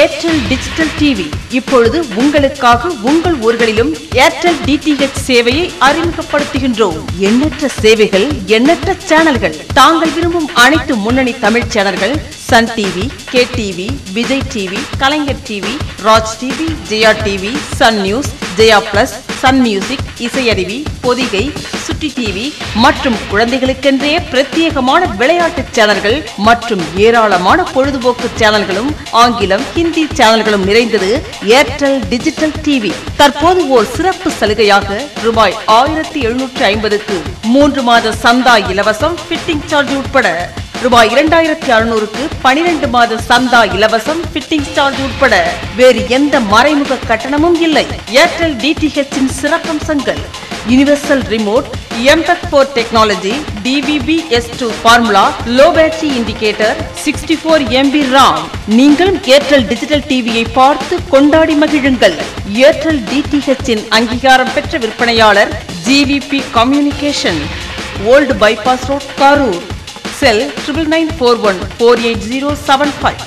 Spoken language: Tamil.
ஏர்டெல் டிஜிட்டல் டிவி இப்பொழுது உங்களுக்காக உங்கள் ஊர்களிலும் ஏர்டெல் டிடிஹெச் சேவையை அறிமுகப்படுத்துகின்றோம். எண்ணற்ற சேவைகள், எண்ணற்ற சேனல்கள், தாங்கள் விரும்பும் அனைத்து முன்னணி தமிழ் சேனல்கள், Sun TV, K TV, Vijay TV, Kalaignar TV, Raj TV, Jaya TV, Sun News, Jaya Plus, Sun Music, Isaiaruvi, Podhigai, Chutti TV மற்றும் குழந்தைகளுக்கென்றே பிரத்யேகமான விளையாட்டு சேனல்கள் மற்றும் ஏராளமான பொழுதுபோக்கு சேனல்களும் ஆங்கிலம், ஹிந்தி சேனல்களும் நிறைந்தது ஏர்டெல் டிஜிட்டல் டிவி. தற்போது ஓர் சிறப்பு சலுகையாக ரூபாய் 1750க்கு 3 மாத சந்தா இலவசம், ஃபிட்டிங் சார்ஜ் உட்பட ரூபாய் 2600க்கு 12 மாத சந்தா இலவசம், ஃபிட்டிங் சார்ஜ் உட்பட வேறு எந்த மறைமுக கட்டணமும் இல்லை. ஏர்டெல் டிடிஹெச்சின் சிறப்பம்சங்கள்: universal remote, MPEG-4 technology, DVB-S2 formula, low battery indicator, 64 MB RAM. நீங்களும் ஏர்டெல் டிஜிட்டல் டிவியை பார்த்து கொண்டாடி மகிழுங்கள். ஏர்டெல் டிடிஹெச்சின் அங்கீகாரம் பெற்ற விற்பனையாளர் GVP communication, old bypass road, Karur. Cell 9941480075.